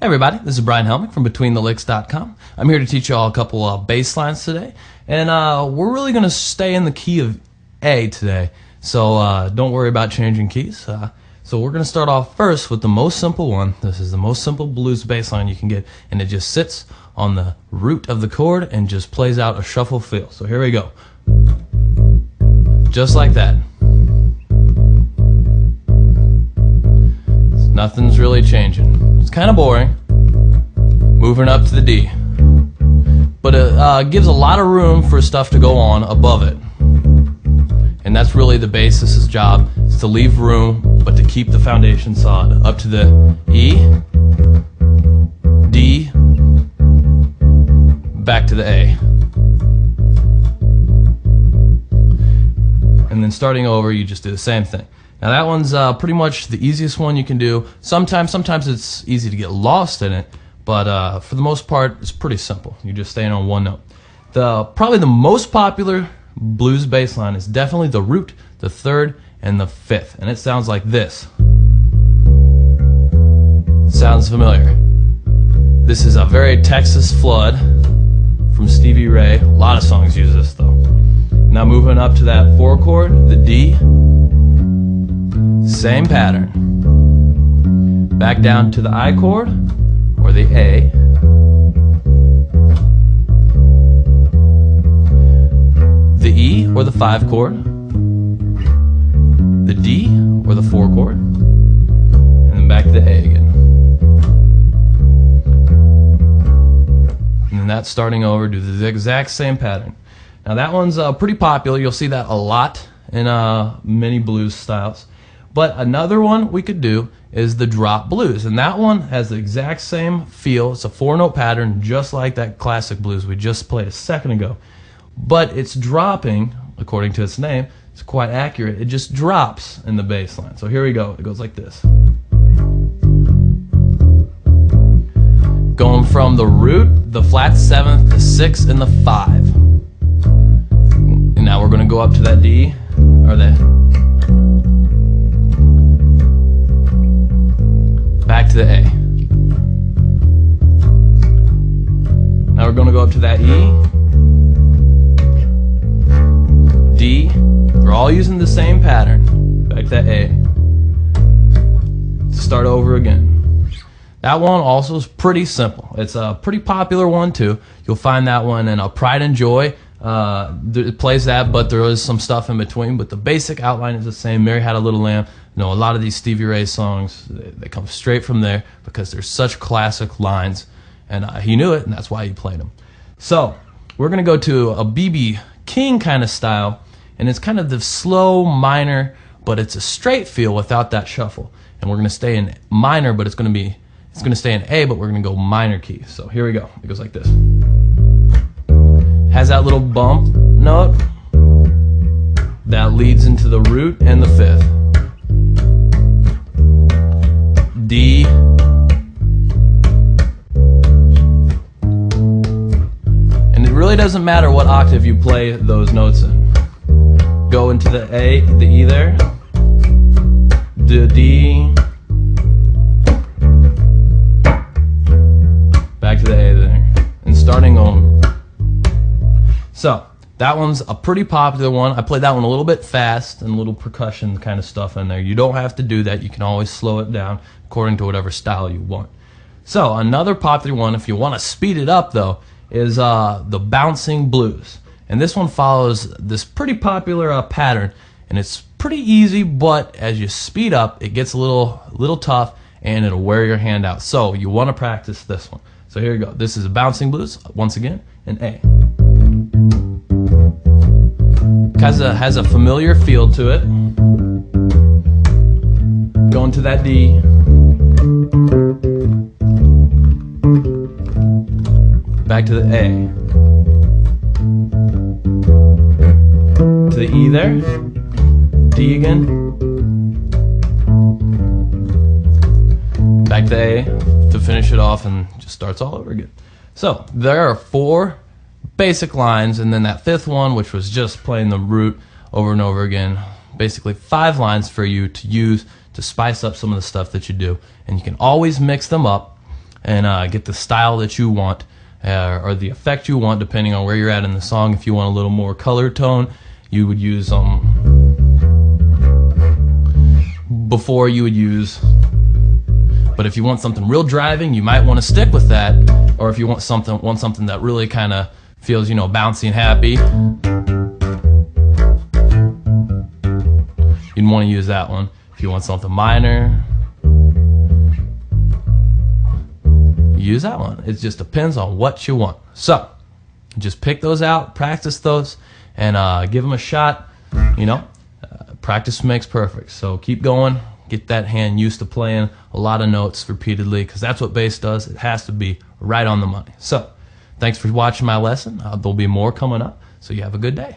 Hey everybody, this is Brian Helmick from BetweenTheLicks.com. I'm here to teach you all a couple bass lines today, and we're really going to stay in the key of A today, so don't worry about changing keys. So we're going to start off first with the most simple one. This is the most simple blues bass line you can get, and it just sits on the root of the chord and just plays out a shuffle feel. So here we go. Just like that. Nothing's really changing. It's kind of boring. Moving up to the D. But it gives a lot of room for stuff to go on above it. And that's really the bassist's job, is to leave room, but to keep the foundation solid. Up to the E, D, back to the A. And then starting over, you just do the same thing. Now that one's pretty much the easiest one you can do. Sometimes it's easy to get lost in it, but for the most part, it's pretty simple. You're just staying on one note. Probably the most popular blues bass line is definitely the root, the third, and the fifth, and it sounds like this. Sounds familiar. This is a very Texas Flood from Stevie Ray. A lot of songs use this though. Now moving up to that 4 chord, the D. Same pattern. Back down to the I chord or the A. The E or the 5 chord. The D or the 4 chord. And then back to the A again. And then that's starting over, do the exact same pattern. Now that one's pretty popular. You'll see that a lot in many blues styles. But another one we could do is the drop blues, and that one has the exact same feel. It's a 4-note pattern, just like that classic blues we just played a second ago. But it's dropping, according to its name. It's quite accurate. It just drops in the bass line. So here we go. It goes like this. Going from the root, the flat 7th, the 6th, and the 5. And now we're going to go up to that D, or the back to the A. Now we're going to go up to that E, D. We're all using the same pattern. Back to that A. Start over again. That one also is pretty simple. It's a pretty popular one too. You'll find that one in Pride and Joy. It plays that, but there is some stuff in between. But the basic outline is the same. Mary Had a Little Lamb. You know, a lot of these Stevie Ray songs, they come straight from there because they're such classic lines, and he knew it, and that's why he played them. So we're going to go to a B.B. King kind of style, and it's kind of the slow minor, but it's a straight feel without that shuffle. And we're going to stay in minor, but it's going to stay in A, but we're going to go minor key. So here we go. It goes like this. Has that little bump note that leads into the root and the 5th. D, and it really doesn't matter what octave you play those notes in. Go into the A, the E there, the D, back to the A there, and starting over. So that one's a pretty popular one. I played that one a little bit fast and a little percussion kind of stuff in there. You don't have to do that. You can always slow it down according to whatever style you want. So another popular one, if you want to speed it up though, is the bouncing blues. And this one follows this pretty popular pattern, and it's pretty easy, but as you speed up, it gets a little tough, and it'll wear your hand out. So you want to practice this one. So here you go. This is a bouncing blues, once again, in A. Has a familiar feel to it. Going to that D. Back to the A. To the E there. D again. Back to A to finish it off, and just starts all over again. So there are 4 basic lines, and then that 5th one, which was just playing the root over and over again. Basically 5 lines for you to use to spice up some of the stuff that you do, and you can always mix them up. and get the style that you want, or the effect you want, depending on where you're at in the song. If you want a little more color tone, you would use before you would use. But if you want something real driving, you might want to stick with that. Or if you want something that really kind of feels, you know, bouncy and happy, you'd want to use that one. If you want something minor, use that one. It just depends on what you want. So just pick those out, practice those, and give them a shot. You know, practice makes perfect. So keep going. Get that hand used to playing a lot of notes repeatedly, because that's what bass does. It has to be right on the money. So thanks for watching my lesson. There'll be more coming up, so you have a good day.